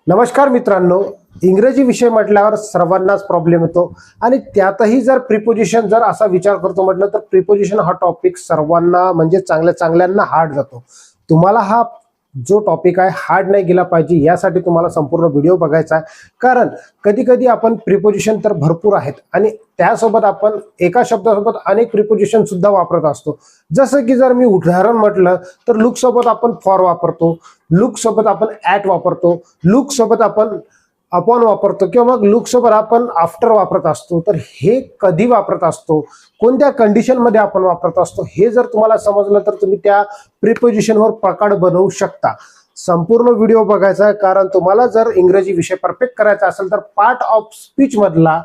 नमस्कार मित्रांनो, इंग्रजी विषय म्हटल्यावर सर्वांनाच प्रॉब्लेम येतो आणि त्यातही जर प्रिपोजिशन जर असा विचार करतो म्हटलं तर प्रिपोजिशन हा टॉपिक सर्वांना म्हणजे चांगल्यांना हार्ड जातो. तुम्हाला हा जो टॉपिक आहे हार्ड नाही गेला पाहिजे यासाठी तुम्हाला संपूर्ण व्हिडिओ बघायचा आहे. कारण कधी कधी आपण प्रिपोजिशन तर भरपूर आहेत आणि त्यासोबत आपण एका शब्दासोबत अनेक प्रिपोजिशन सुद्धा वापरत असतो. जसं की जर मी उदाहरण म्हटलं तर लुक सोबत आपण फॉर वापरतो, लुक सोबत आपण ॲट वापरतो, लुक सोबत आपण अपॉन वापरतो किंवा मग लुक सोबत आपण आफ्टर वापरत असतो. तर हे कधी वापरत असतो, कोणत्या कंडिशन मध्ये आपण वापरत असतो हे जर तुम्हाला समजलं तर तुम्ही त्या प्रिपोजिशनवर पकड बनवू शकता. संपूर्ण व्हिडिओ बघायचा आहे कारण तुम्हाला जर इंग्रजी विषय परफेक्ट करायचा असेल तर पार्ट ऑफ स्पीच मधला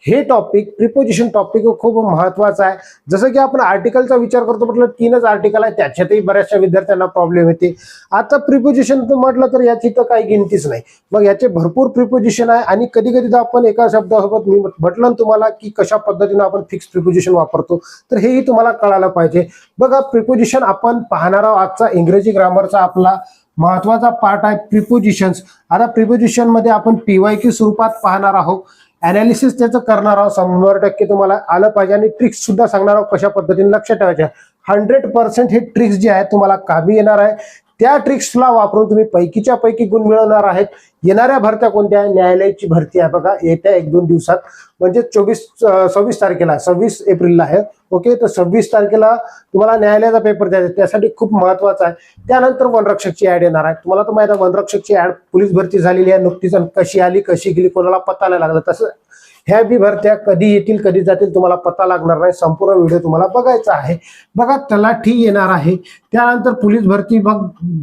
हे टॉपिक प्रिपोजिशन टॉपिक खूप महत्वाचा आहे. जसं की आपण आर्टिकलचा विचार करतो म्हटलं 3च आर्टिकल आहे, त्याच्यातही बऱ्याचशा विद्यार्थ्यांना प्रॉब्लेम येते. आता प्रिपोजिशन म्हटलं तर याची तर काही गिनतीच नाही. मग याचे भरपूर प्रिपोजिशन आहे आणि कधी कधी आपण एका शब्दासोबत मी म्हटलं तुम्हाला की कशा पद्धतीने आपण फिक्स प्रिपोजिशन वापरतो तर हेही तुम्हाला कळायला पाहिजे. बघा, प्रिपोजिशन आपण पाहणार आहोत. आजचा इंग्रजी ग्रामरचा आपला महत्वाचा पार्ट आहे प्रिपोजिशन्स. आता प्रिपोजिशन मध्ये आपण PYQ स्वरूपात पाहणार आहोत. अनालिसिस त्याचं करणार आहोत, 100% तुम्हाला आलं पाहिजे आणि ट्रिक्स सुद्धा सांगणार आहोत कशा पद्धतीने लक्षात ठेवायच्या. 100% हे ट्रिक्स जे आहेत तुम्हाला कामी येणार आहे. त्या ट्रिक्सला वापरून तुम्ही पैकीच्या पैकी गुण मिळवणार आहेत. येणाऱ्या भरत्या कोणत्या? न्यायालयाची भरती आहे बघा, येत्या 1-2 दिवसात म्हणजे 26 तारखेला, 26 एप्रिलला आहे. ओके, तर 26 तारखेला तुम्हाला न्यायालयाचा पेपर द्यायचा, त्यासाठी खूप महत्वाचा आहे. त्यानंतर वनरक्षकची ऍड येणार आहे. तुम्हाला तर माहिती आहे वनरक्षकची ऍड पोलीस भरती झालेली आहे नुकतीच, कशी आली कशी गेली कोणाला पत्ता नाही लागला. तसं ह्या बी भरत्या कधी येतील कधी जातील तुम्हाला पत्ता लागणार नाही. संपूर्ण व्हिडिओ तुम्हाला बघायचा आहे. बघा, तलाठी येणार आहे. त्यानंतर पोलीस भरती. बघ,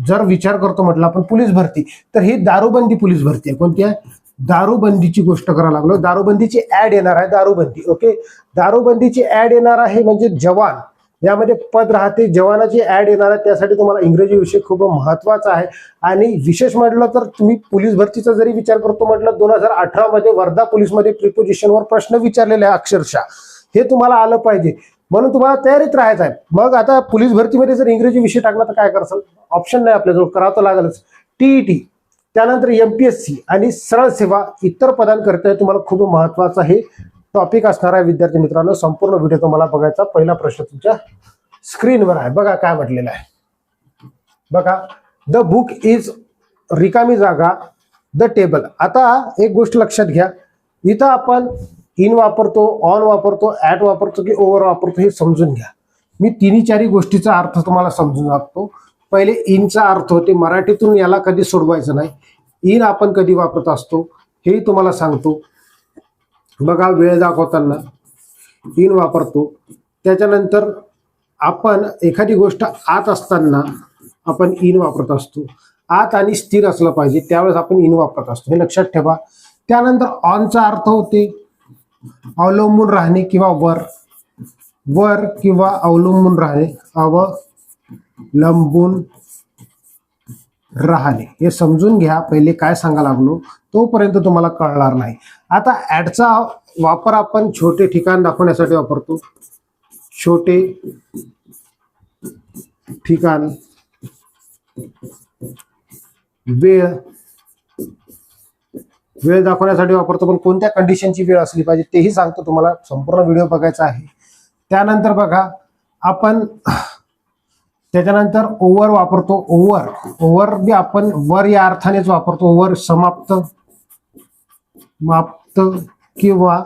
जर विचार करतो म्हटलं आपण पोलीस भरती तर ही दारूबंदी पोलीस भरती आहे. कोणती आहे? दारूबंदीची गोष्ट करायला लागलो. दारूबंदीची ऍड येणार आहे, दारूबंदी. ओके, दारूबंदीची ऍड येणार आहे म्हणजे जवान, यामध्ये पद राहते, जवानाची ऍड येणार आहे. त्यासाठी तुम्हाला इंग्रजी विषय खूप महत्वाचा आहे. आणि विशेष म्हटलं तर तुम्ही पोलीस भरतीचा जरी विचार करतो म्हटलं 2018 मध्ये वर्धा पोलीसमध्ये प्रिपोजिशनवर प्रश्न विचारलेले आहे अक्षरशः. हे तुम्हाला आलं पाहिजे म्हणून तुम्हाला तयारीत राहायचं आहे. मग आता पोलीस भरतीमध्ये जर इंग्रजी विषय टाकला तर काय करसाल? ऑप्शन नाही आपल्याजवळ, करावं तर लागेलच. TET, त्यानंतर MPSC आणि सरळ सेवा इतर पदांकरिता तुम्हाला खूप महत्वाचा हे टॉपिक असणार आहे. विद्यार्थी मित्रांनो, संपूर्ण व्हिडिओ तुम्हाला बघायचा. पहिला प्रश्न तुमच्या स्क्रीनवर आहे. बघा काय म्हटलेलं आहे. बघा, द बुक इज, रिकामी जागा, द टेबल. आता एक गोष्ट लक्षात घ्या, इथं आपण इन वापरतो, ऑन वापरतो, ॲट वापरतो की ओव्हर वापरतो हे समजून घ्या. मी 3-4 गोष्टीचा अर्थ तुम्हाला समजून सांगतो. पहिले इनचा अर्थ होते, मराठीतून याला कधी सोडवायचं नाही. इन आपण कधी वापरत असतो हेही तुम्हाला सांगतो. बघा, वेळ दाखवताना इन वापरतो. त्याच्यानंतर आपण एखादी गोष्ट आत असताना आपण इन वापरत असतो. आत आणि स्थिर असलं पाहिजे त्यावेळेस आपण इन वापरत असतो, हे लक्षात ठेवा. त्यानंतर ऑनचा अर्थ होते अवलंबून राहणे किंवा वर, वर किंवा अवलंबून राहणे, अवलंबून राहणे. हे समजून घ्या. पहिले काय सांगा लागलो तोपर्यंत तुम्हाला कळणार नाही. आता ॲडचा वापर आपण छोटे ठिकाण दाखवण्यासाठी वापरतो. छोटे ठिकाण, वेळ, वेळ दाखवण्यासाठी वापरतो. पण कोणत्या कंडिशनची वेळ असली पाहिजे तेही सांगतो तुम्हाला. संपूर्ण व्हिडिओ बघायचा आहे. त्यानंतर बघा, आपण त्याच्यानंतर ओव्हर वापरतो. ओव्हर, ओव्हर बी आपण वर या अर्थानेच वापरतो. ओव्हर समाप्त, माप्त किंवा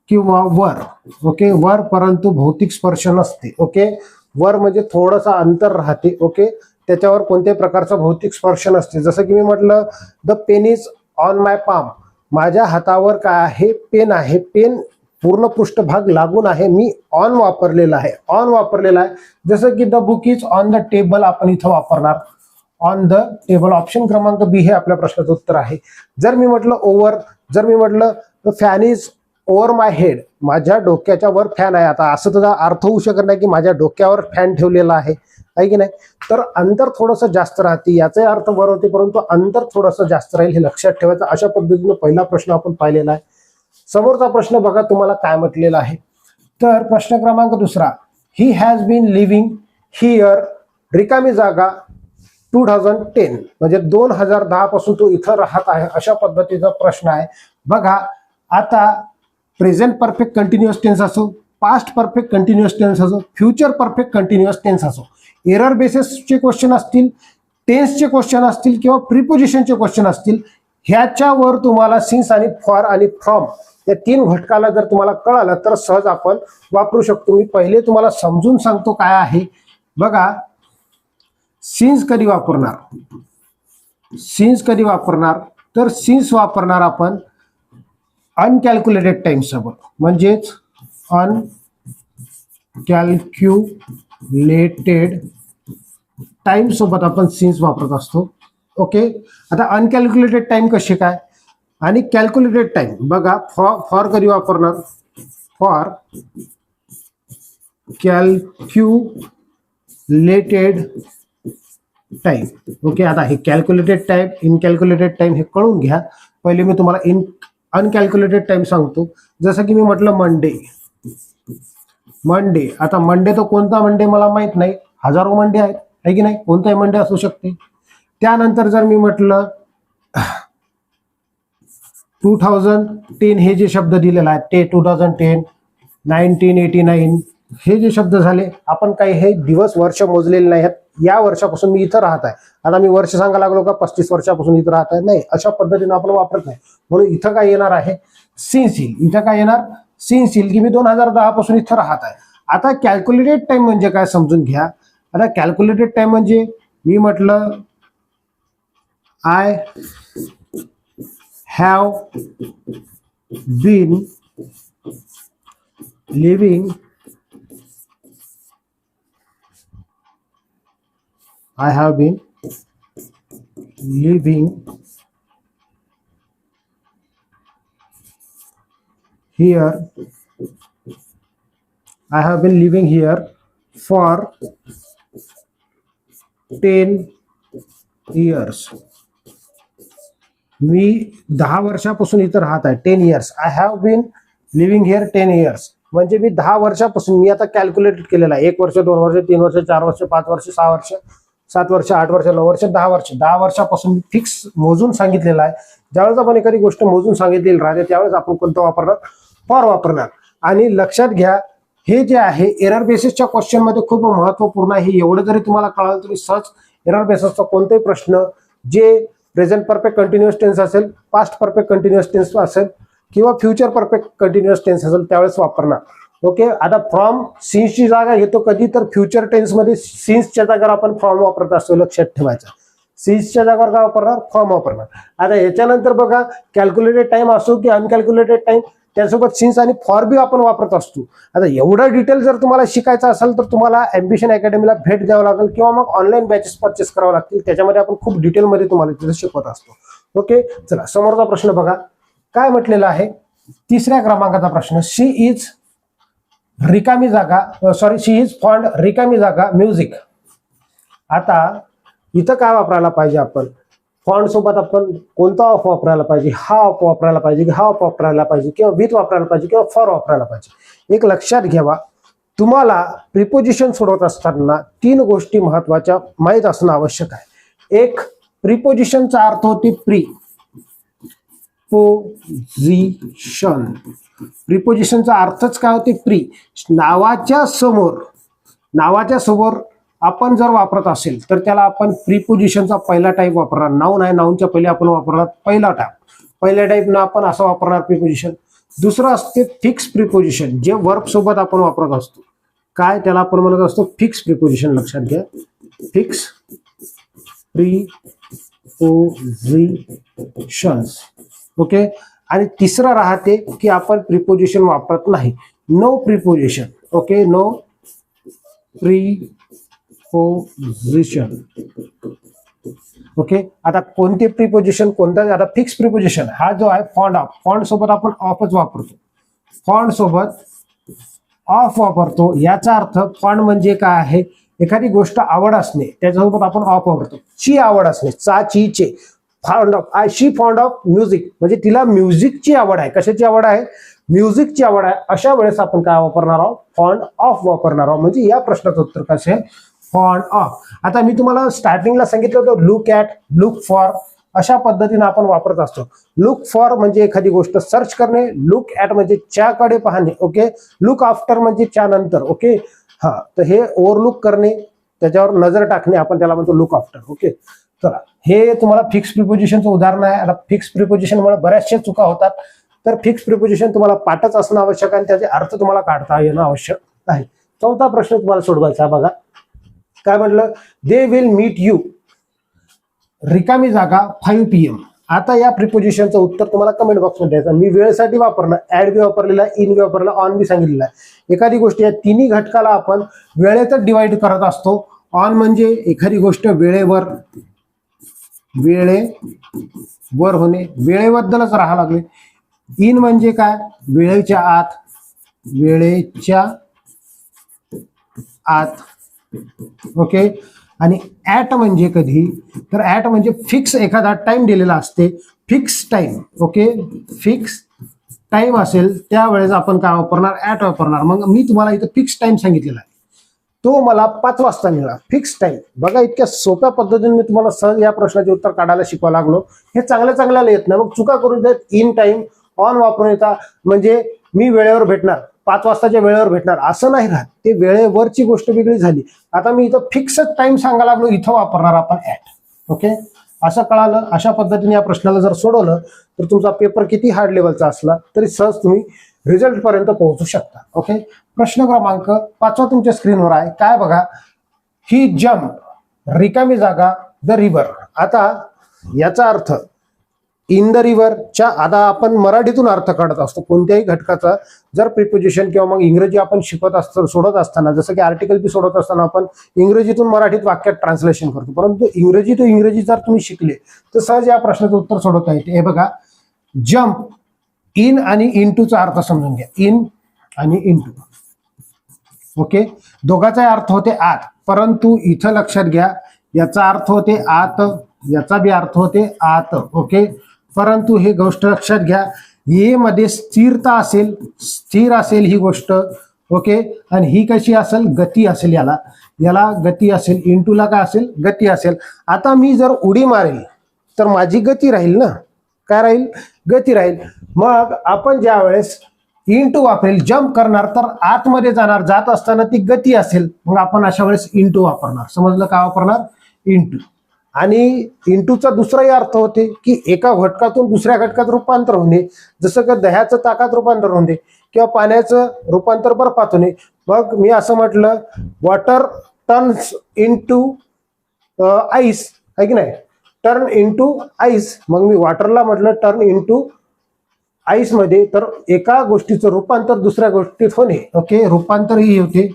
किंवा वर. ओके, वर परंतु भौतिक स्पर्श नसते. ओके, वर म्हणजे थोडंसं अंतर राहते. ओके, त्याच्यावर कोणत्याही प्रकारचा भौतिक स्पर्श नसते. जसं की मी म्हटलं the pen is on my palm, माझ्या हातावर काय आहे? पेन आहे. पेन पूर्ण पृष्ठभाग लागून आहे, मी ऑन वापरलेला आहे, ऑन वापरलेला आहे. जसं की the book is on the table आपण इथं वापरणार ऑन द टेबल. ऑप्शन क्रमांक बी हे आपल्या प्रश्नाचं उत्तर आहे. जर मी म्हटलं ओव्हर, जर मी म्हटलं fan is over my head, माझ्या डोक्याच्या वर फॅन आहे. आता असं त्याचा अर्थ होऊ शकत नाही की माझ्या डोक्यावर फॅन ठेवलेला आहे की नाही. तर अंतर थोडंसं जास्त राहते, याचाही अर्थ वर होते परंतु अंतर थोडंसं जास्त राहील, हे लक्षात ठेवायचं. अशा पद्धतीने पहिला प्रश्न आपण पाहिलेला आहे. समोरचा प्रश्न बघा तुम्हाला काय म्हटलेला आहे. तर प्रश्न क्रमांक 2, he has been living here, रिकामी जागा, 2010 म्हणजे 2010 पासून तो इथं राहत आहे, अशा पद्धतीचा प्रश्न आहे. बघा आता प्रेझेंट परफेक्ट कंटिन्युअस टेन्स असो, पास्ट परफेक्ट कंटिन्युअस टेन्स असो, फ्युचर परफेक्ट कंटिन्युअस टेन्स असो, एरर बेसिसचे क्वेश्चन असतील, टेन्सचे क्वेश्चन असतील किंवा प्रिपोजिशनचे क्वेश्चन असतील, ह्याच्यावर तुम्हाला सिन्स आणि फॉर आणि फ्रॉम या 3 घटकाला जर तुम्हाला कळालं तर सहज आपण वापरू शकतो. मी पहिले तुम्हाला समजून सांगतो काय आहे. बघा सिन्स कधी वापरणार, सिन्स कधी वापरणार तर सिन्स वापरणार आपण अनकॅल्क्युलेटेड टाइम सोबत, म्हणजेच अनकॅल्क्युलेटेड टाइम सोबत आपण सिन्स वापरत असतो. ओके, आता अनकॅल्क्युलेटेड टाइम कसे काय आणि कॅल्क्युलेटेड टाइम. बघा फॉर कधी वापरणार, फॉर कॅल्क्युलेटेड टाइम. ओके, आता हे कॅल्क्युलेटेड टाइम, इनकॅल्क्युलेटेड टाइम हे कळून घ्या. पहिले मी तुम्हाला अनकॅल्क्युलेटेड टाइम सांगतो. जसं की मी म्हटलं मंडे, मंडे. आता मंडे तो कोणता मंडे मला माहित नाही, हजारो मंडे आहेत आहे की नाही, कोणताही मंडे असू शकते. त्यानंतर जर मी म्हटलं 2010 हे जे शब्द दिलेला आहे ते 2010, 1989 हे जे शब्द झाले, आपण काही हे दिवस वर्ष मोजलेले नाही आहेत. या वर्षापासून मी इथं राहत आहे. आता मी वर्ष सांगायला लागलो का 35 वर्षापासून इथं राहत आहे, नाही, अशा पद्धतीने आपण वापरत नाही. म्हणून इथं काय येणार आहे, सिन्स येईल. इथं काय येणार, सिन्स येईल की मी 2010 पासून इथं राहत आहे. आता कॅल्क्युलेटेड टाइम म्हणजे काय समजून घ्या. आता कॅल्क्युलेटेड टाइम म्हणजे मी म्हटलं I have been living, I have been living here. I have been living here for 10 years. मी 10 वर्षापासून इथं राहत आहे. 10 years. I have been living here 10 years. म्हणजे मी 10 वर्षापासून, मी आता कॅल्क्युलेटेड केलेला आहे. 1 वर्ष, 2 वर्ष, 3 वर्ष, 4 वर्ष, 5 वर्ष, 6 वर्ष, 7 वर्ष, 8 वर्ष, 9 वर्ष, 10 वर्ष, 10 वर्षापासून मी फिक्स मोजून सांगितलेलं आहे. ज्यावेळेस आपण एखादी गोष्ट मोजून सांगितलेली राहते त्यावेळेस आपण कोणतं वापरणार, फॉर वापरणार. आणि लक्षात घ्या हे जे आहे एरर बेसिसच्या क्वेश्चन मध्ये खूप महत्वपूर्ण आहे. एवढं जरी तुम्हाला कळालं तरी सहज एरर बेसिसचा कोणताही प्रश्न जे प्रेझेंट परफेक्ट कंटिन्युअस टेन्स असेल, पास्ट परफेक्ट कंटिन्युअस टेन्स असेल किंवा फ्युचर परफेक्ट कंटिन्युअस टेन्स असेल त्यावेळेस वापरणार. ओके, आता फ्रॉम सिन्सची जागा घेतो कधी तर फ्युचर टेन्स मध्ये सिन्सच्या जागेवर आपण फ्रॉम वापरत असतो, लक्षात ठेवायचं. सिन्सच्या जागेवर काय वापरणार, फ्रॉम वापरणार. आता याच्यानंतर बघा कॅल्क्युलेटेड टाइम असो की अनकॅल्क्युलेटेड टाइम, त्यासोबत सिन्स आणि फॉर बी आपण वापरत असतो. आता एवढं डिटेल जर तुम्हाला शिकायचं असेल तर तुम्हाला ॲम्बिशन अकॅडमीला भेट द्यावं लागेल किंवा मग ऑनलाईन बॅचेस परचेस करावं लागतील. त्याच्यामध्ये आपण खूप डिटेलमध्ये तुम्हाला तिथे शिकवत असतो. ओके, चला समोरचा प्रश्न बघा काय म्हटलेला आहे. 3ऱ्या क्रमांकाचा प्रश्न, शी इज रिकामी जागा, सॉरी शी इज फॉन्ड रिकामी जागा म्युझिक. आता इथं काय वापरायला पाहिजे आपण, फॉन्ड सोबत आपण कोणता ऑफ वापरायला पाहिजे, हा ऑफ वापरायला पाहिजे की हा ऑफ वापरायला पाहिजे किंवा विथ वापरायला पाहिजे किंवा फॉर वापरायला पाहिजे. एक लक्षात घ्यावा, तुम्हाला प्रिपोजिशन सोडवत असताना 3 गोष्टी महत्वाच्या माहीत असणं आवश्यक आहे. एक, प्रिपोजिशनचा अर्थ होते प्रिपोजिशन. प्रिपोजिशनचा अर्थच काय होते, प्री. नावाच्या समोर आपण जर वापरत असेल तर त्याला आपण प्रिपोजिशनचा पहिला टाईप वापरणार. नाऊन आहे, नाऊनच्या पहिले आपण वापरणार पहिला टाईप. पहिल्या टाईपनं आपण असं वापरणार प्रिपोजिशन. दुसरं असते फिक्स प्रिपोजिशन, जे वर्ब सोबत आपण वापरत असतो. काय त्याला आपण म्हणत असतो, फिक्स प्रिपोजिशन. लक्षात घ्या, फिक्स प्रिपोजिशन्स. ओके, आणि तिसरं राहते की आपण प्रिपोजिशन वापरत नाही, no preposition. Okay, no preposition. Okay, आता कोणते प्रिपोजिशन, कोणता, आता फिक्स प्रिपोजिशन हा जो आहे फॉन्ड ऑफ, फॉन्ड सोबत आपण ऑफच वापरतो. फॉन्ड सोबत ऑफ वापरतो. याचा अर्थ फॉन्ड म्हणजे काय आहे, एखादी गोष्ट आवड असणे त्याच्यासोबत आपण ऑफ वापरतो. ची आवड असणे, चा ची चे, fond of, she fond of music म्हणजे तिला म्युझिकची आवड आहे. कशाची आवड आहे, म्युझिकची आवड आहे. अशा वेळेस आपण काय वापरणार आहोत, फॉन्ड ऑफ वापरणार आहोत. म्हणजे या प्रश्नाचं उत्तर काय असेल, फॉन्ड ऑफ. आता मी तुम्हाला स्टार्टिंगला सांगितलं होतं लुक ॲट, लुक फॉर, अशा पद्धतीने आपण वापरत असतो. लुक फॉर म्हणजे एखादी गोष्ट सर्च करणे, लुक ॲट म्हणजे च्याकडे पाहणे, ओके. लुक आफ्टर म्हणजे च्या नंतर, ओके. हा, तर हे ओव्हरलुक करणे, त्याच्यावर नजर टाकणे, आपण त्याला म्हणतो लुक आफ्टर, ओके. चला, हे तुम्हाला फिक्स प्रिपोजिशनचं उदाहरण आहे. आता फिक्स प्रिपोजिशनमुळे बऱ्याचशा चुका होतात. तर फिक्स प्रिपोजिशन तुम्हाला पाठच असणं आवश्यक आहे आणि त्याचे अर्थ तुम्हाला काढता येणं आवश्यक आहे. चौथा प्रश्न तुम्हाला सोडवायचा बघा. काय म्हटलं? दे विल मीट यू, रिकामी जागा 5 PM. आता या प्रिपोजिशनचं उत्तर तुम्हाला कमेंट बॉक्समध्ये द्यायचं. मी वेळेसाठी वापरलं, ऍड बी वापरलेला, इन बी वापरला, ऑन बी सांगितलेला आहे. एखादी गोष्ट या तिन्ही घटकाला आपण वेळेतच डिवाइड करत असतो. ऑन म्हणजे एखादी गोष्ट वेळेवर होणे, वेळेबद्दलच राहा लागले. इन म्हणजे काय? वेळेच्या आत, ओके. आणि ॲट म्हणजे कधी? तर ॲट म्हणजे फिक्स एखादा टाइम दिलेला असते, fix time, okay. Fix time असेल त्यावेळेस आपण काय वापरणार? ॲट वापरणार. मग मी तुम्हाला इथं फिक्स टाइम सांगितलेला आहे, तो मला 5 वाजता मिळाला, फिक्स टाइम. बघा, इतक्या सोप्या पद्धतीने मी तुम्हाला सहज या प्रश्नाचे उत्तर काढायला शिकवायला लागलो. हे चांगल्याला येत नाही, मग चुका करून देत. इन टाइम, ऑन वापरून येतात, म्हणजे मी वेळेवर भेटणार, 5 वाजताच्या वेळेवर भेटणार असं नाही राहत. ते वेळेवरची गोष्ट वेगळी झाली. आता मी इथं फिक्स टाइम सांगायला लागलो, इथं वापरणार आपण ॲट, ओके. असं कळालं. अशा पद्धतीने या प्रश्नाला जर सोडवलं तर तुमचा पेपर किती हार्ड लेवलचा असला तरी सहज तुम्ही रिझल्ट पर्यंत पोहोचू शकता, ओके. प्रश्न क्रमांक 5 तुमच्या स्क्रीनवर आहे. काय बघा? ही जम्प, रिकामी जागा, द रिव्हर. आता याचा अर्थ इन द रिव्हरच्या, आता आपण मराठीतून अर्थ काढत असतो कोणत्याही घटकाचा. जर प्रिपोजिशन किंवा मग इंग्रजी आपण शिकत असतो, सोडत असताना, जसं की आर्टिकल बी सोडत असताना आपण इंग्रजीतून मराठीत वाक्यात ट्रान्सलेशन करतो. परंतु इंग्रजी टू इंग्रजी जर तुम्ही शिकले तर सहज या प्रश्नाचं उत्तर सोडवता येते. हे बघा, जम्प, इन आणि इंटूचा अर्थ समजून घ्या. इन आणि इंटू, ओके. दोघांचा अर्थ होते आत, परंतु इथं लक्षात घ्या, याचा अर्थ होते आत, याचा बी अर्थ होते आत, ओके. परंतु हे गोष्ट लक्षात घ्या, ये मध्ये स्थिरता असेल, स्थिर असेल ही गोष्ट, ओके. आणि ही कशी असेल? गती असेल. याला गती असेल. इंटूला काय असेल? गती असेल. आता मी जर उडी मारेल तर माझी गती राहील ना. काय राहील? गती राहील. मग आपण ज्या वेळेस इंटू वापरेल, जम्प करणार, तर आतमध्ये जाणार, जात असताना ती गती असेल, मग आपण अशा वेळेस इंटू वापरणार. समजलं? काय वापरणार? इंटू. आणि इंटूचा दुसराही अर्थ होते की एका घटकातून दुसऱ्या घटकात रूपांतर होणे, जसं की दह्याचं ताकात रूपांतर होणे किंवा पाण्याचं रूपांतर बर्फात होणे. मग मी असं म्हटलं, वॉटर टर्न्स इंटू आईस, आहे की नाही? Turn into ice. मग मी वॉटरला म्हटलं टर्न इंटू आईस मध्ये, तर एका गोष्टीचं रूपांतर दुसऱ्या गोष्टीत होणे, ओके. रूपांतर ही होते,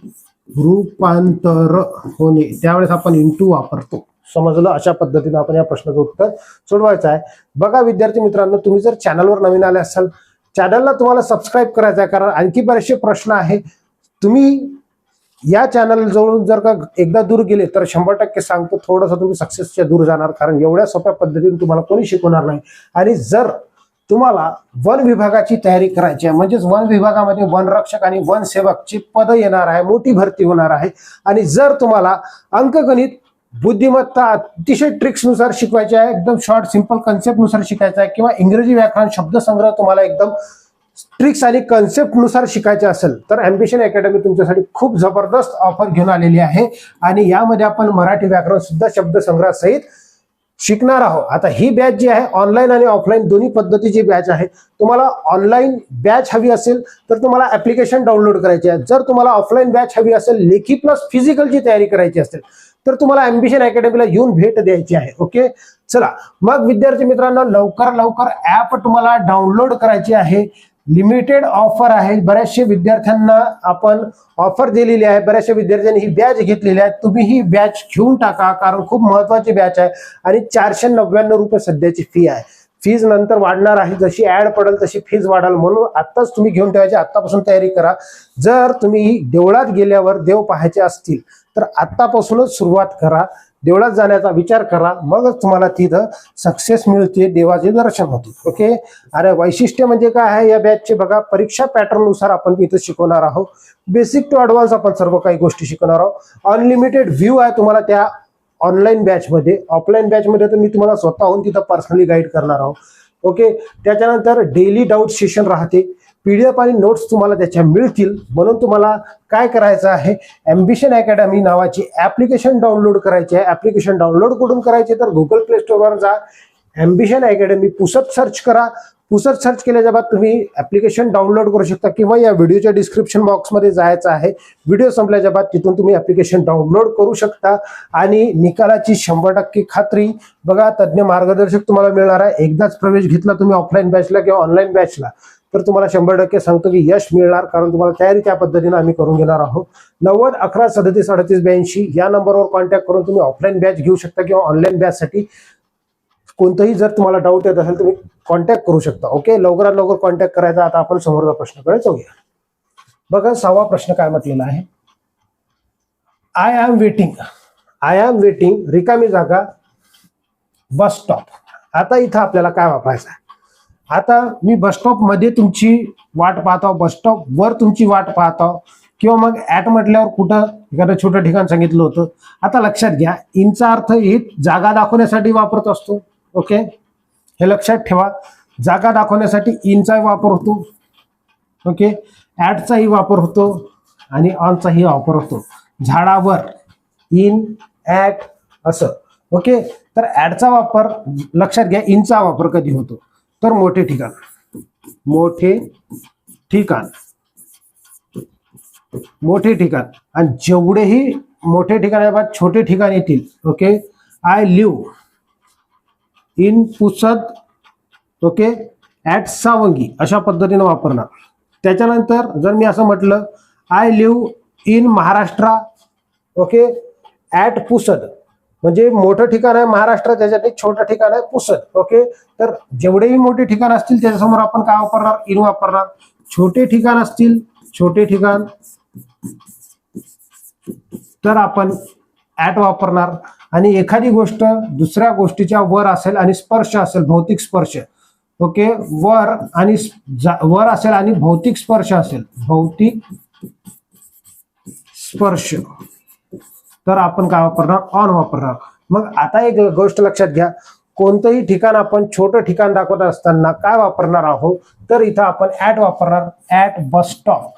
रूपांतर होणे, त्यावेळेस आपण इंटू वापरतो. समजलं? अशा पद्धतीने आपण या प्रश्नाचं उत्तर सोडवायचं आहे. बघा विद्यार्थी मित्रांनो, तुम्ही जर चॅनलवर नवीन आले असाल, चॅनलला तुम्हाला सबस्क्राईब करायचं आहे, कारण आणखी बरेचसे प्रश्न आहे. तुम्ही या चॅनल जवळून जर का एकदा दूर गेले तर 100% सांगतो थोडंसं तुम्ही सक्सेसच्या दूर जाणार, कारण एवढ्या सोप्या पद्धतीने तुम्हाला कोणी शिकवणार नाही. आणि जर तुम्हाला वन विभागाची तयारी करायची आहे, म्हणजेच वन विभागामध्ये वनरक्षक आणि वनसेवकची पद येणार आहे, मोठी भरती होणार आहे. आणि जर तुम्हाला अंकगणित, बुद्धिमत्ता अतिशय ट्रिक्सनुसार शिकवायचे आहे, एकदम शॉर्ट सिंपल कन्सेप्टनुसार शिकायचं आहे, किंवा इंग्रजी व्याकरण शब्दसंग्रह तुम्हाला एकदम ट्रिक्स आणि कन्सेप्टनुसार शिकायचे असेल, तर ॲम्बिशन अकॅडमी तुमच्यासाठी खूप जबरदस्त ऑफर घेऊन आलेली आहे. आणि यामध्ये आपण मराठी व्याकरण सुद्धा शब्दसंग्रह सहित शिकणार आहोत. आता ही बॅच जी आहे ऑनलाईन आणि ऑफलाईन दोन्ही पद्धतीची बॅच आहे. तुम्हाला ऑनलाईन बॅच हवी असेल तर तुम्हाला ऍप्लिकेशन डाउनलोड करायची आहे. जर तुम्हाला ऑफलाईन बॅच हवी असेल, लेखी प्लस फिजिकलची तयारी करायची असेल, तर तुम्हाला ॲम्बिशन अकॅडमीला येऊन भेट द्यायची आहे, ओके. चला मग विद्यार्थी मित्रांनो, लवकर ऍप तुम्हाला डाउनलोड करायची आहे. लिमिटेड ऑफर आहे, बऱ्याचशा विद्यार्थ्यांना आपण ऑफर दिलेली आहे, बऱ्याचशा विद्यार्थ्यांनी ही बॅच घेतलेली आहे. तुम्ही ही बॅच घेऊन टाका, कारण खूप महत्वाची बॅच आहे. आणि 499 रुपये सध्याची फी आहे. फीज नंतर वाढणार आहे, जशी ऍड पडेल तशी फीज वाढेल, म्हणून आत्ताच तुम्ही घेऊन ठेवायची, आत्तापासून तयारी करा. जर तुम्ही देवळात गेल्यावर देव पाहायचे असतील तर आत्तापासूनच सुरुवात करा, देवळात जाण्याचा विचार करा, मगच तुम्हाला तिथं सक्सेस मिळते, देवाचे दर्शन होते. ओके. अरे वैशिष्ट्य म्हणजे काय आहे या बॅचचे बघा, परीक्षा पॅटर्न नुसार आपण इथं शिकवणार आहोत. बेसिक टू ऍडव्हान्स आपण सर्व काही गोष्टी शिकवणार आहोत. अनलिमिटेड व्ह्यू आहे तुम्हाला त्या ऑनलाईन बॅचमध्ये. ऑफलाईन बॅचमध्ये तर मी तुम्हाला स्वतःहून तिथं पर्सनली गाईड करणार आहोत. ओके. त्याच्यानंतर डेली डाऊट सेशन राहते, पीडीएफ आणि नोट्स तुम्हाला त्याच्या मिळतील. म्हणून तुम्हाला काय करायचं आहे, ॲम्बिशन अकॅडमी नावाची ऍप्लिकेशन डाउनलोड करायची आहे. ऍप्लिकेशन डाउनलोड कुठून करायची तर गुगल प्ले स्टोअरवर जा, ॲम्बिशन अकॅडमी पुसत सर्च करा. पुसत सर्च केल्याच्या बाद तुम्ही ऍप्लिकेशन डाउनलोड करू शकता, किंवा या व्हिडिओच्या डिस्क्रिप्शन बॉक्समध्ये जायचं आहे. व्हिडिओ संपल्याच्या बाद तिथून तुम्ही ऍप्लिकेशन डाउनलोड करू शकता. आणि निकालाची 100% खात्री बघा, तज्ञ मार्गदर्शक तुम्हाला मिळणार आहे. एकदाच प्रवेश घेतला तुम्ही ऑफलाईन बॅचला किंवा ऑनलाईन बॅचला तर तुम्हाला 100% सांगतो की यश मिळणार, कारण तुम्हाला तयारी त्या पद्धतीने आम्ही करून घेणार आहोत. 90 11 37 38 82 या नंबरवर कॉन्टॅक्ट करून तुम्ही ऑफलाईन बॅच घेऊ शकता, किंवा ऑनलाईन बॅचसाठी कोणतंही जर तुम्हाला डाऊट येत असेल तुम्ही कॉन्टॅक्ट करू शकता. ओके. लवकरात लवकर कॉन्टॅक्ट करायचा. आता आपण समोरचा प्रश्नाकडे जाऊया. बघा 6वा प्रश्न काय म्हटलेला आहे, आय एम वेटिंग रिकामी जागा बस स्टॉप. आता इथं आपल्याला काय वापरायचं आहे, आता मी बस स्टॉप मध्ये तुमची वाट पाहतो, बस स्टॉप वर तुमची वाट पाहतो, किंवा मग ऍट म्हटल्यावर कुठं एखादं छोटं ठिकाण सांगितलं होतं. आता लक्षात घ्या, इनचा अर्थ हे जागा दाखवण्यासाठी वापरत असतो. ओके. हे लक्षात ठेवा, जागा दाखवण्यासाठी इनचाही वापर होतो. ओके. ऍटचाही वापर होतो आणि ऑनचाही वापर होतो. झाडावर, इन, ऍट असं. ओके. तर ऍटचा वापर लक्षात घ्या, इनचा वापर कधी होतो तर मोठे ठिकाण, मोठे ठिकाण आणि जेवढेही मोठे ठिकाण आहे छोटे ठिकाण येतील. Okay. I live in Pusad. Okay. At Sawangi अशा पद्धतीने वापरणार. त्याच्यानंतर जर मी असं म्हटलं I live in Maharashtra. Okay. At Pusad म्हणजे मोठं ठिकाण आहे महाराष्ट्र, त्याच्यात छोटं ठिकाण आहे पुसद. ओके. तर जेवढेही मोठे ठिकाण असतील त्याच्यासमोर आपण काय वापरणार, इन वापरणार. छोटे ठिकाण असतील, छोटे ठिकाण तर आपण ऍट वापरणार. आणि एखादी गोष्ट दुसऱ्या गोष्टीच्या वर असेल आणि स्पर्श असेल, भौतिक स्पर्श. ओके. वर असेल आणि भौतिक स्पर्श असेल, भौतिक स्पर्श तर आपण काय वापरणार, ऑन वापरणार. मग आता एक गोष्ट लक्षात घ्या, कोणतंही ठिकाण आपण छोटं ठिकाण दाखवत असताना काय वापरणार आहोत तर इथं आपण ऍट वापरणार, at bus stop.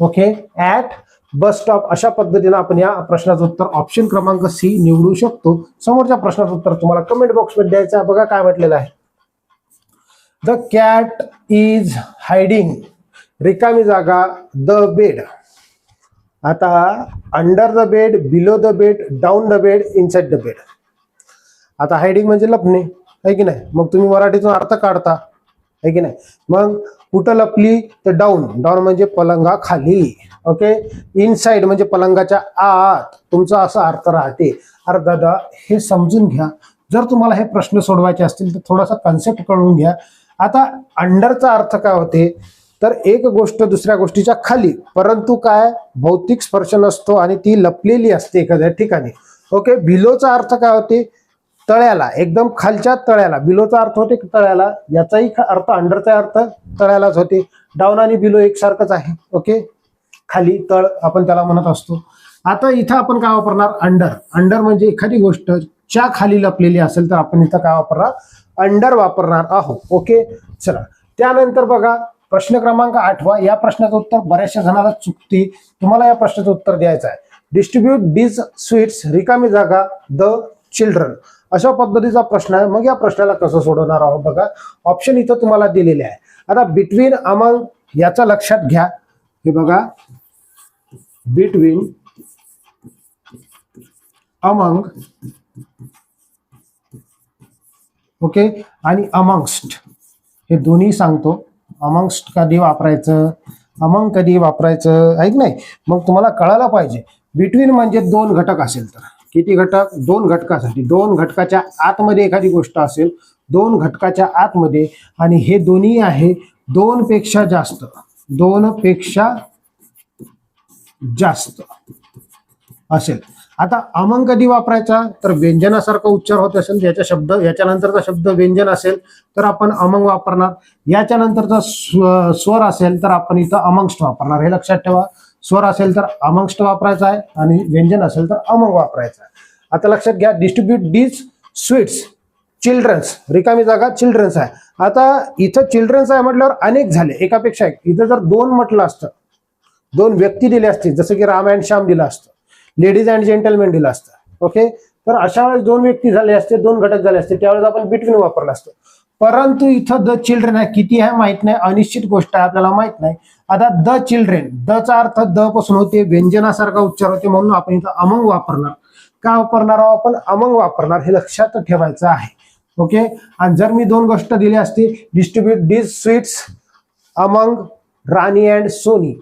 Okay. At bus stop अशा पद्धतीने आपण या प्रश्नाचं उत्तर ऑप्शन क्रमांक सी निवडू शकतो. समोरच्या प्रश्नाचं उत्तर तुम्हाला कमेंट बॉक्समध्ये द्यायचं आहे. बघा काय म्हटलेलं आहे, द कॅट इज हायडिंग रिकामी जागा द बेड. आता under the bed, below the bed, down the bed, inside the bed. आता हायडिंग म्हणजे लपणे आहे की नाही, मग तुम्ही मराठीतून अर्थ काढता आहे की नाही. मग कुठं लपली तर डाऊन म्हणजे पलंगा खाली. ओके. इनसाइड म्हणजे पलंगाच्या आत, तुमचा असा अर्थ राहते. अरे दादा हे समजून घ्या, जर तुम्हाला हे प्रश्न सोडवायचे असतील तर थोडासा कन्सेप्ट कळून घ्या. आता अंडरचा अर्थ काय होते तर एक गोष्ट दुसऱ्या गोष्टीच्या खाली, परंतु काय भौतिक स्पर्श नसतो आणि ती लपलेली असते एखाद्या ठिकाणी. ओके. बिलोचा अर्थ काय होते, तळ्याला, एकदम खालच्या तळ्याला. बिलोचा अर्थ होते तळ्याला, याचाही अर्थ अंडरचा अर्थ तळ्यालाच होते. डाऊन आणि बिलो एकसारखंच आहे. ओके. खाली, तळ आपण त्याला म्हणत असतो. आता इथं आपण काय वापरणार, अंडर म्हणजे एखादी गोष्ट च्या खाली लपलेली असेल तर आपण इथं काय वापरणार, अंडर वापरणार आहोत. ओके. चला त्यानंतर बघा प्रश्न क्रमांक 8. या प्रश्नाचं उत्तर बऱ्याचशा जणांना चुकते, तुम्हाला या प्रश्नाचं उत्तर द्यायचं आहे. डिस्ट्रीब्यूट डीज स्वीट्स रिकामी जागा द चिल्ड्रन अशा पद्धतीचा प्रश्न आहे. मग या प्रश्नाला कसं सोडवणार आहोत बघा, ऑप्शन इथं तुम्हाला दिलेले आहे. आता बिटवीन अमंग याचा लक्षात घ्या, हे बघा बिटवीन अमंग. ओके. आणि अमंगस्ट हे दोन्ही सांगतो. अमंगस्ट कधी वापरायचं, अमंग कधी वापरायचं ऐक नाही. मग तुम्हाला कळायला पाहिजे बिटवीन म्हणजे दोन घटक असेल तर किती घटक, दोन घटकासाठी, दोन घटकाच्या आतमध्ये एखादी गोष्ट असेल, दोन घटकाच्या आतमध्ये, आणि हे दोन्ही आहे दोन पेक्षा जास्त, दोन पेक्षा जास्त. असेल. आता अमंग कधी वापरायचा, तर व्यंजनासारखा उच्चार होत असेल, याच्यानंतरचा शब्द व्यंजन असेल तर आपण अमंग वापरणार. याच्यानंतरचा स्वर असेल तर आपण इथं अमंगस्ट वापरणार. हे लक्षात ठेवा, स्वर असेल तर अमंगस्ट वापरायचा आहे आणि व्यंजन असेल तर अमंग वापरायचा आहे. आता लक्षात घ्या, डिस्ट्रीब्यूट डीज स्वीट्स चिल्ड्रन्स, रिकामी जागा चिल्ड्रन्स आहे. आता इथं चिल्ड्रन्स आहे म्हटल्यावर अनेक झाले, एकापेक्षा एक. इथं जर दोन म्हटलं असतं, दोन व्यक्ती दिले असते, जसं की राम अँड श्याम दिलं असतं, लेडीज अँड जेंटलमॅन दिलं असतं, ओके, तर अशा वेळेस दोन व्यक्ती झाले असते, दोन घटक झाले असते, त्यावेळेस आपण बिटवीन वापरलं असतं. परंतु इथं द चिल्ड्रन आहे, किती आहे माहित नाही, अनिश्चित गोष्ट आहे, आपल्याला माहित नाही. आता द चिल्ड्रेन, द चा अर्थ द पासून होते, व्यंजनासारखा उच्चार होते, म्हणून आपण इथं अमंग वापरणार. का वापरणार आहोत आपण, अमंग वापरणार, हे लक्षात ठेवायचं आहे. ओके, आणि जर मी दोन गोष्ट दिली असती, distribute these sweets among Rani and Soni,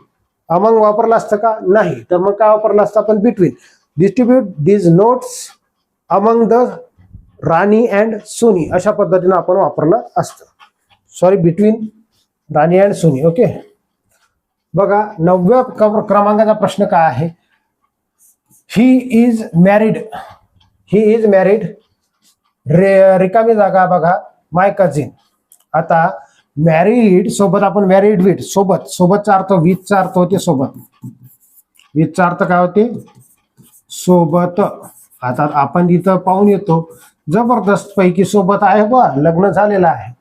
among वापरलं असतं का, नाही. तर मग काय वापरलं असतं आपण, between. Distribute these notes among the Rani and Soni, अशा पद्धतीने आपण वापरलं असतं. Sorry, between Rani and Soni. Okay, बघा 9व्या क्रमांकाचा प्रश्न काय आहे, he is married, he is married, रिकामी जागा बघा, माय कझिन. आता मॅरिड सोबत आपण मॅरिड विथ, सोबत, सोबतचा अर्थ विथचा अर्थ होते सोबत, विथचा अर्थ काय होते, सोबत. आता आपण इथं पाहून येतो, जबरदस्त पैकी सोबत आहे बा, लग्न झालेलं आहे,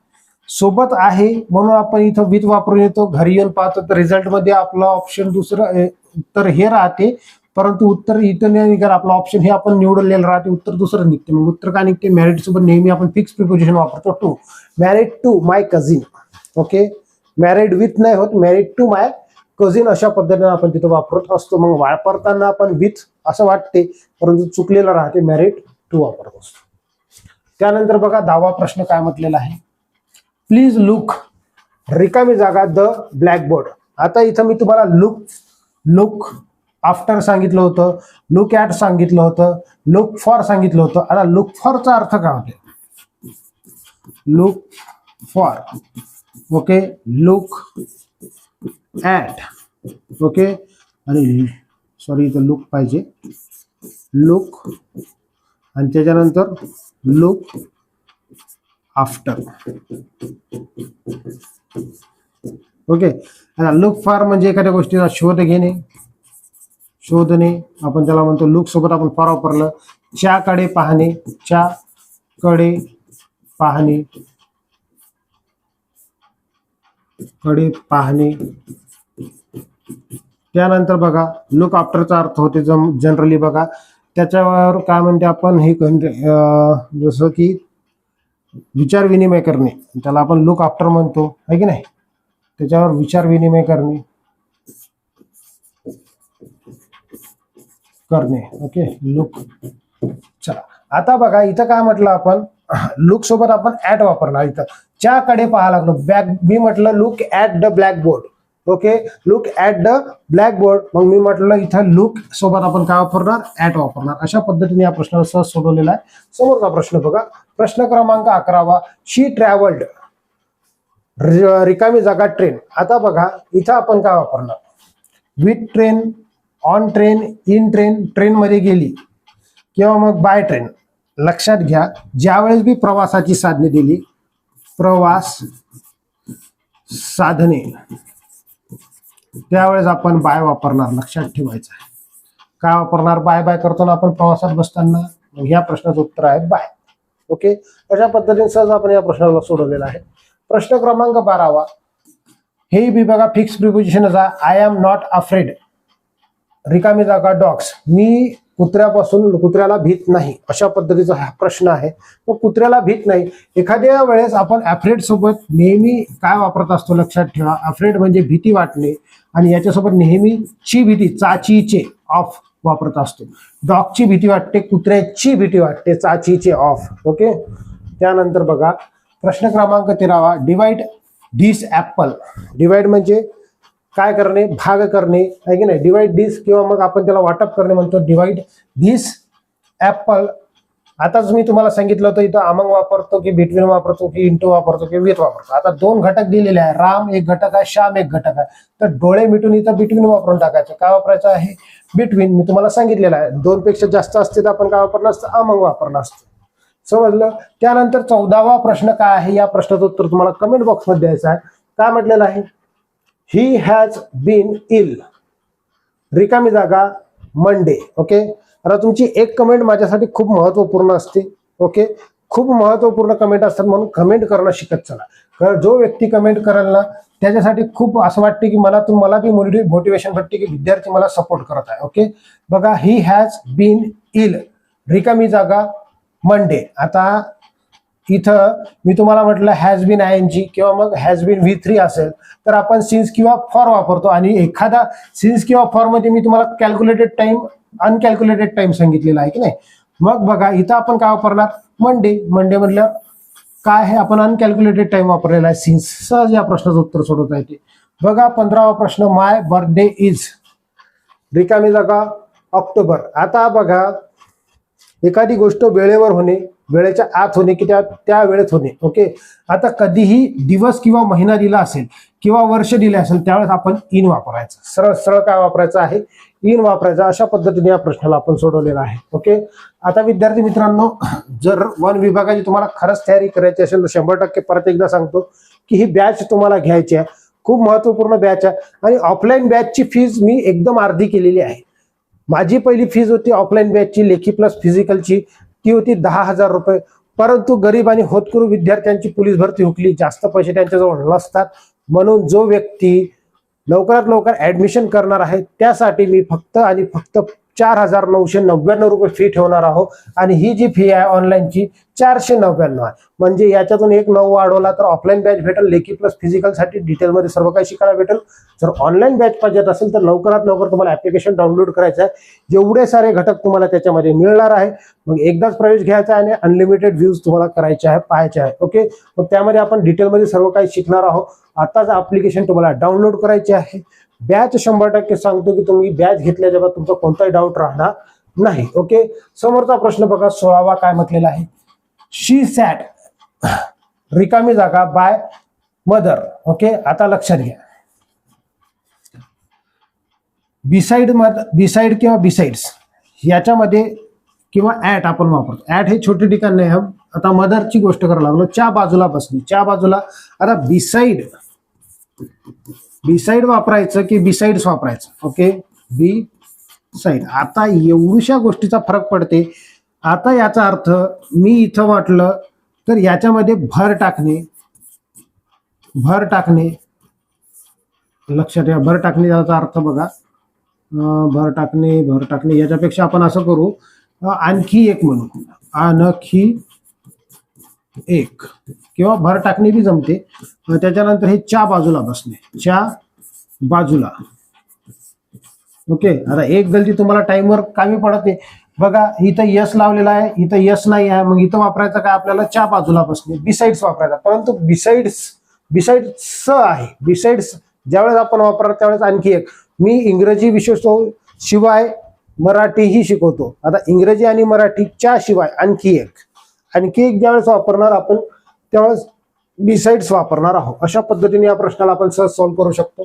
सोबत आहे, म्हणून आपण इथं विथ वापरून येतो. घरी येऊन पाहतो तर रिझल्ट मध्ये आपलं ऑप्शन दुसरं उत्तर हे राहते, परंतु उत्तर इथं नाही निघाल, आपलं ऑप्शन हे आपण निवडलेलं राहते, उत्तर दुसरं निघते. मग उत्तर काय निघते, मॅरिड सोबत नेहमी आपण फिक्स प्रिपोजिशन वापरतो, to. Married to my cousin. Okay, married with नाही होत, मॅरिड टू माय कझिन, अशा पद्धतीने आपण तिथं वापरत असतो. मग वापरताना आपण विथ असं वाटते, परंतु चुकलेलं राहते, मॅरिड टू वापरत असतो. त्यानंतर बघा 10वा प्रश्न काय म्हटलेला आहे, प्लीज लुक, रिकामी जागा द ब्लॅकबोर्ड. आता इथं मी तुम्हाला लुक आफ्टर सांगितलं होतं, लुक ॲट सांगितलं होतं, लुक फॉर सांगितलं होतं. आता लुक फॉरचा अर्थ काय होते, look for, okay, look at, okay, आणि सॉरी इथं लुक पाहिजे, लुक आणि त्याच्यानंतर लुक आफ्टर. ओके, आता लुक फॉर म्हणजे एखाद्या गोष्टीचा शोध घेणे, शोधणे, आपण त्याला म्हणतो. लुक सोबत आपण फॉर वापरलं. च्याकडे पाहणे, च्याकडे पाहणे, कडे पाहणे. त्यानंतर बघा लुक आफ्टरचा अर्थ होते जनरली बघा, त्याच्यावर काय म्हणते आपण, हे जसं की विचार विनिमय करणे, त्याला आपण लुक आफ्टर म्हणतो, आहे की नाही, त्याच्यावर विचार विनिमय करणे. Okay, look. चला, आता बघा इथं काय म्हटलं आपण, लुक सोबत आपण ऍट वापरणार. इथं च्याकडे पाहा लागलो, मी म्हटलं look at the blackboard. Okay, look at the blackboard, मग मी म्हटलं इथं लुक सोबत आपण काय वापरणार, ऍट वापरणार. अशा पद्धतीने या प्रश्नाला सहज सोडवलेला आहे. समोरचा प्रश्न बघा, प्रश्न क्रमांक 11वा, शी ट्रॅव्हल्ड, रिकामी जागा ट्रेन. आता बघा इथं आपण काय वापरणार, with train, on train, in train, train मध्ये गेली, किंवा मग बाय ट्रेन. लक्षात घ्या, ज्यावेळेस बी प्रवासाची साधने दिली, प्रवास साधने, त्यावेळेस आपण बाय वापरणार. लक्षात ठेवायचं आहे, काय वापरणार, बाय. बाय करतो ना आपण प्रवासात बसताना, या प्रश्नाचं उत्तर आहे बाय. ओके, अशा पद्धतीने सहज आपण या प्रश्नाला सोडवलेला आहे. प्रश्न क्रमांक 12वा, हे बी बघा फिक्स प्रिपोजिशनच आहे. आय एम नॉट अफ्रेड, रिकामी जागा डॉग्स, मी कुत्र्याला भीत नाही, अशा पद्धतीचा हा प्रश्न आहे. मग कुत्र्याला भीत नाही, एखाद्या वेळेस आपण अफ्रेड सोबत नेहमी काय वापरत असतो, लक्षात ठेवा. अफ्रेड म्हणजे भीती वाटणे, आणि याच्यासोबत नेहमी ची भीती, चाचीचे, ऑफ वापरत असतो. डॉगची भीती वाटते, कुत्र्याची भीती वाटते, चाचीचे, ऑफ. ओके, त्यानंतर बघा प्रश्न क्रमांक 13वा, डिवाइड दिस ऍपल. डिवाइड म्हणजे काय करणे, भाग करणे, आहे की नाही. डिवाइड दिस, किंवा मग आपण त्याला वाटप करणे म्हणतो. डिवाइड दिस ऍपल आताच मी तुम्हाला सांगितलं होतं इथं अमंग वापरतो की बिटवीन वापरतो की इंटू वापरतो की विथ वापरतो. आता 2 घटक दिलेले आहे, राम एक घटक आहे, श्याम एक घटक आहे. तर डोळे मिटून इथं बिटवीन वापरून टाकायचं. काय वापरायचं आहे? बिटवीन. मी तुम्हाला सांगितलेलं आहे 2 पेक्षा जास्त असते तर आपण काय वापरलं असतं? अमंग वापरलं असतं. समजलं? त्यानंतर 14वा प्रश्न काय आहे, या प्रश्नाचं उत्तर तुम्हाला कमेंट बॉक्समध्ये द्यायचं आहे. काय म्हटलेलं आहे? ही हॅज बीन इल, रिकामी जागा मंडे. ओके, आता तुमची एक कमेंट माझ्यासाठी खूप महत्वपूर्ण असते. ओके, खूप महत्वपूर्ण कमेंट असतात, म्हणून कमेंट करणं शिकत चला. कारण जो व्यक्ती कमेंट करेल ना त्याच्यासाठी खूप असं वाटते की मला बी मोटिवेशन भेटते की विद्यार्थी मला सपोर्ट करत आहे. ओके, बघा, ही हॅज बीन इल, रिकामी जागा मंडे. आता इथं मी तुम्हाला म्हटलं हॅज बीन ING किंवा मग हॅज बीन V3 असेल तर आपण सिन्स किंवा फॉर वापरतो. आणि एखादा सिन्स किंवा फॉर मध्ये मी तुम्हाला कॅल्क्युलेटेड टाइम, अनकॅल्क्युलेटेड टाइम सांगितलेला आहे की नाही. मग बघा इथं आपण काय वापरणार? मंडे. मंडे म्हटलं काय आहे? आपण अनकॅल्क्युलेटेड टाइम वापरलेला आहे सिन्स. सहज या प्रश्नाचं उत्तर सोडवता येते. बघा 15वा प्रश्न, माय बर्थडे इज, रिकामी जागा ऑक्टोबर. आता बघा एखादी गोष्ट वेळेवर होणे, वेळेच्या आत होणे की त्या वेळेत होणे. ओके, आता कधीही दिवस किंवा महिना दिला असेल किंवा वर्ष दिले असेल त्यावेळेस आपण इन वापरायचं. सरळ सरळ काय वापरायचं आहे? इन वापरायचं. अशा पद्धतीने या प्रश्नाला आपण सोडवलेला आहे. ओके, आता विद्यार्थी मित्रांनो, जर वन विभागाची तुम्हाला खरंच तयारी करायची असेल तर 100% परत एकदा सांगतो की ही बॅच तुम्हाला घ्यायची आहे. खूप महत्वपूर्ण बॅच आहे. आणि ऑफलाईन बॅचची फीज मी एकदम अर्धी केलेली आहे. माझी पहिली फीज होती ऑफलाईन बॅचची, लेखी प्लस फिजिकलची, ती होती 10,000 रुपये. परंतु गरीब आणि होतकरू विद्यार्थ्यांची पोलीस भरती हुकली, जास्त पैसे त्यांच्याजवळ नसतात. म्हणून जो व्यक्ती लवकरात लवकर ऍडमिशन करणार आहे त्यासाठी मी फक्त आणि फक्त 4,999 रुपये फी ठेवणार आहोत. आणि ही जी फी आहे ऑनलाईनची 499 आहे. म्हणजे याच्यातून एक 9 वाढवला तर ऑफलाईन बॅच भेटेल, लेखी प्लस फिजिकलसाठी डिटेलमध्ये सर्व काही शिकायला भेटेल. जर ऑनलाईन बॅच पाहिजे असेल तर लवकरात लवकर तुम्हाला ऍप्लिकेशन डाउनलोड करायचं आहे. एवढे सारे घटक तुम्हाला त्याच्यामध्ये मिळणार आहे. मग एकदाच प्रवेश घ्यायचा आहे आणि अनलिमिटेड व्ह्यूज तुम्हाला करायचे आहे, पाहायचे आहे. ओके, मग त्यामध्ये आपण डिटेलमध्ये सर्व काही शिकणार आहोत. आताच ऍप्लिकेशन तुम्हाला डाउनलोड करायचे आहे. बॅच 100% सांगतो की तुम्ही बॅच घेतल्याच्या बाद तुमचा कोणताही डाऊट राहणार नाही. ओके, समोरचा प्रश्न बघा 16वा काय म्हटलेला आहे? शी सॅट, रिकामी जागा बाय मदर. ओके, आता लक्षात घ्या, बिसाइड किंवा बिसाइड्स याच्यामध्ये बिकिंवा ऍट आपण वापरतो. ऍट हे छोटे ठिकाण नाही. आता मदरची गोष्ट करायला लागलो, च्या बाजूला बसली, च्या बाजूला. आता बिसाइड वापरायचं की बिसाइड्स वापरायचं? ओके, बी साइड. आता एवढ्याशा गोष्टीचा फरक पडते. आता याचा अर्थ मी इथं वाटलं तर याच्यामध्ये भर टाकणे लक्षात घ्या. भर टाकणे याचा अर्थ बघा, भर टाकणे याच्यापेक्षा आपण असं करू, आणखी एक म्हणू, आणखी एक, किंवा भर टाकणे बी जमते. त्याच्यानंतर हे च्या बाजूला बसणे, च्या बाजूला. ओके, आता एक गलती तुम्हाला टाइमवर कामी पडते बघा. इथं यस लावलेला आहे, इथं यस नाही आहे, मग इथं वापरायचं काय आपल्याला? च्या बाजूला बसणे, बिसाइड्स वापरायचा. परंतु बिसाइड्स आहे. बिसाइड्स ज्यावेळेस आपण वापरतो त्यावेळेस आणखी एक. मी इंग्रजी विषय शिवाय मराठीही शिकवतो. आता इंग्रजी आणि मराठीच्या शिवाय आणखी एक ज्यावेळेस वापरणार आपण त्यावेळेस बिसाइड्स वापरणार आहोत. अशा पद्धतीने या प्रश्नाला आपण सहज सॉल्व्ह करू शकतो.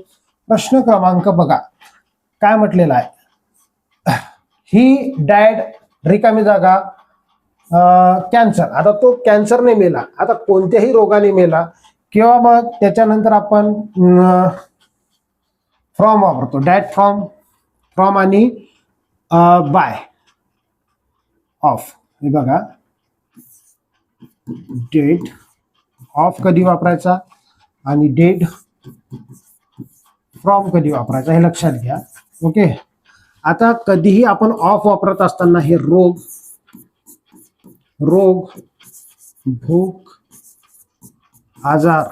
प्रश्न क्रमांक बघा काय म्हटलेला आहे? ही डॅड, रिकामी जागा कॅन्सर. आता तो कॅन्सरने मेला. आता कोणत्याही रोगाने मेला किंवा मग त्याच्यानंतर आपण फ्रॉम वापरतो. डॅड फ्रॉम आणि बाय ऑफ. हे बघा, डेट ऑफ कधी वापरायचा आणि डेट फ्रॉम कधी वापरायचा हे लक्षात घ्या. ओके, आता कधीही आपण ऑफ वापरत असताना हे रोग, भूक, आजार,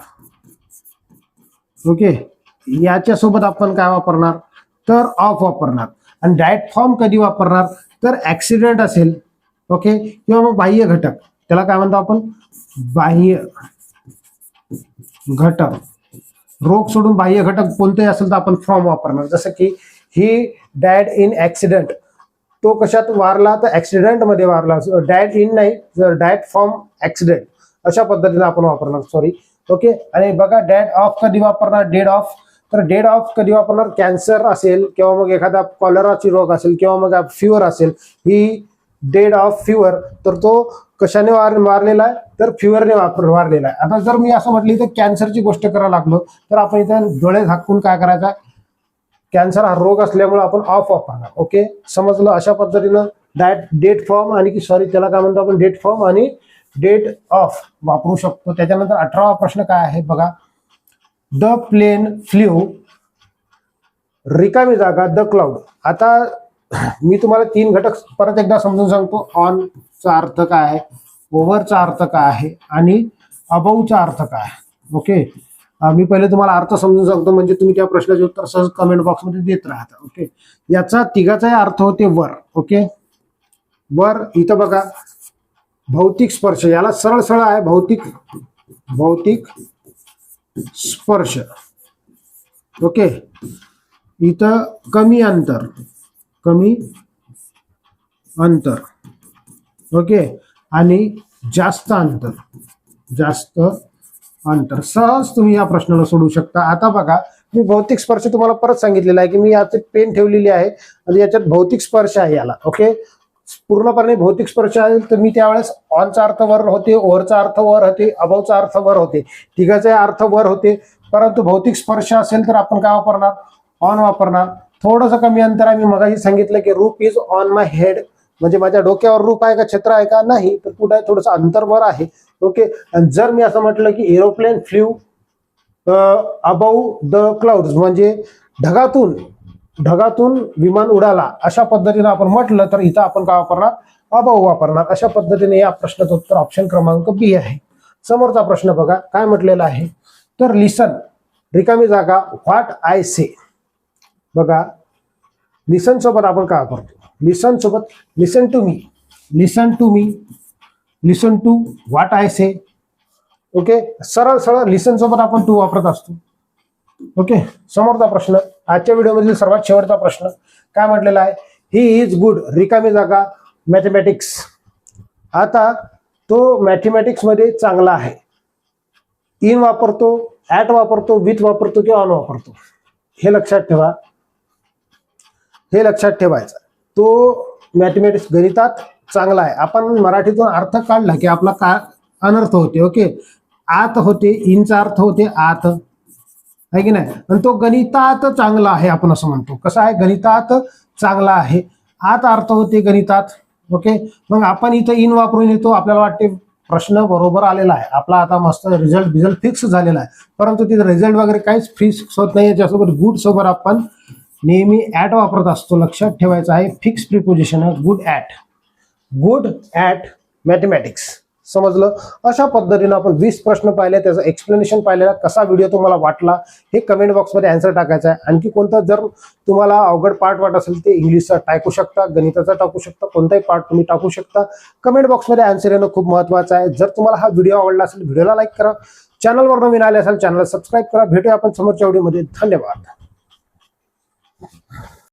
ओके, याच्या सोबत आपण काय वापरणार? तर ऑफ वापरणार. आणि डायट फॉर्म कधी वापरणार? तर ऍक्सिडेंट असेल, ओके, किंवा मग बाह्य घटक, त्याला काय म्हणतो आपण? बाह्य घटक. रोग सोडून बाह्य घटक कोणतेही असेल तर आपण फ्रॉम वापरणार. जसं की ही डायड इन ऍक्सिडेंट, तो कशात वारला तर ऍक्सिडेंट मध्ये वारला, डॅड इन नाही, डॅड फ्रॉम ऍक्सिडेंट अशा पद्धतीने आपण वापरणार. Sorry, okay. आणि बघा डॅड ऑफ कधी वापरणार, डेड ऑफ. तर डेड ऑफ कधी वापरणार, कॅन्सर असेल किंवा मग एखादा कॉलराची रोग असेल किंवा मग फिवर असेल, ही डेड ऑफ फिवर, तर तो कशाने वारलेला आहे, तर फिवरने वारलेला आहे. आता जर मी असं म्हटलं तर कॅन्सरची गोष्ट करायला लागलो तर आपण इथं डोळे झाकून काय करायचं, कॅन्सर हा रोग असल्यामुळे आपण ऑफ वापरणार. ओके, समजलं. अशा पद्धतीनं डेट फ्रॉम आणि सॉरी त्याला काय म्हणतो आपण, डेट फ्रॉम आणि डेट ऑफ वापरू शकतो. त्याच्यानंतर 18वा प्रश्न काय आहे बघा, द प्लेन फ्ल्यू, रिकामी जागा, द क्लाउड. आता मी तुम्हाला 3 घटक परत एकदा समजून सांगतो. ऑन चा अर्थ काय आहे, ओव्हरचा अर्थ काय आहे आणि अबाउचा अर्थ काय आहे. ओके, मी पहिले तुम्हाला अर्थ समजून सांगतो म्हणजे तुम्ही त्या प्रश्नाचे उत्तर सहज कमेंट बॉक्समध्ये देत राहता. ओके, याचा तिघाचाही अर्थ होते वर. ओके, वर इथं बघा भौतिक स्पर्श, याला सरळ सरळ आहे भौतिक स्पर्श. ओके, इथं कमी अंतर. ओके, आणि जास्त अंतर सहज तुम्ही या प्रश्नाला सोडवू शकता. आता बघा मी भौतिक स्पर्श तुम्हाला परत सांगितलेला आहे की मी याचे पेन ठेवलेली आहे आणि याच्यात भौतिक स्पर्श आहे याला. ओके, पूर्णपणे भौतिक स्पर्श आहे तर मी त्यावेळेस ऑनचा अर्थ वर होते, ओव्हरचा अर्थ वर होते, अबाउचा अर्थ वर होते, तिघाचे अर्थ वर होते. परंतु भौतिक स्पर्श असेल तर आपण काय वापरणार, ऑन वापरणार. थोडंसं कमी अंतर आहे, मी मगाशी सांगितलं की रूप इज ऑन माय हेड, म्हणजे माझ्या डोक्यावर रूप आहे का, छत्र आहे का, नाही, तर कुठे आहे, थोडंसं अंतर वर आहे. ओके, आणि जर मी असं म्हटलं की aeroplane flew above the clouds, म्हणजे ढगातून विमान उडाला, अशा पद्धतीने आपण म्हटलं तर इथं आपण काय वापरणार, अबाऊ वापरणार. अशा पद्धतीने या प्रश्नाचं उत्तर ऑप्शन क्रमांक बी आहे. समोरचा प्रश्न बघा काय म्हटलेला आहे, तर लिसन, रिकामी जागा, व्हॉट आय से. बघा लिसन सोबत आपण काय करतो, लिसन सोबत listen to me, listen to what I say. Okay, सरळ लिसन सोबत आपण टू वापरत असतो. ओके, समोरचा प्रश्न, आजच्या व्हिडिओमधील सर्वात शेवटचा प्रश्न काय म्हटलेला आहे, ही इज गुड, रिकामी जागा, मॅथमॅटिक्स. आता तो मॅथमॅटिक्स मध्ये चांगला आहे. इन वापरतो, ऍट वापरतो, विथ वापरतो की ऑन वापरतो, हे लक्षात ठेवायचं. तो मॅथमॅटिक्स गणितात चांगला आहे. आपण मराठीतून अर्थ काढला की आपला काय अनर्थ होते. ओके, आत होते, इनचा अर्थ होते आत, आहे की नाही, आणि तो गणितात चांगला आहे आपण असं म्हणतो. कसं आहे, गणितात चांगला आहे, आत अर्थ होते गणितात. ओके, मग आपण इथं इन वापरून येतो, आपल्याला वाटते प्रश्न बरोबर आलेला आहे, आपला आता मस्त रिझल्ट फिक्स झालेला आहे. परंतु तिथं रिझल्ट वगैरे काहीच फिक्स होत नाही. त्यासोबत गुड सोबत आपण नेहमी ऍट वापरत असतो. लक्षात ठेवायचं आहे, फिक्स प्रिपोजिशन आहे गुड ऍट मॅथमॅटिक्स. समजलं. अशा पद्धतीने आपण 20 प्रश्न पाहिले, त्याचं एक्सप्लेनेशन पाहिलेला. कसा व्हिडिओ तुम्हाला वाटला हे कमेंट बॉक्समध्ये आन्सर टाकायचा आहे. आणखी कोणता जर तुम्हाला अवघड पार्ट वाटत असेल ते इंग्लिशचा टाकू शकता, गणिताचा टाकू शकता, कोणताही पार्ट तुम्ही टाकू शकता. कमेंट बॉक्समध्ये आन्सर येणं खूप महत्त्वाचं आहे. जर तुम्हाला हा व्हिडिओ आवडला असेल व्हिडिओला लाईक करा, चॅनलवर नवीन आले असेल चॅनलला सबस्क्राईब करा. भेटूया आपण समोरच्या व्हिडिओमध्ये. धन्यवाद.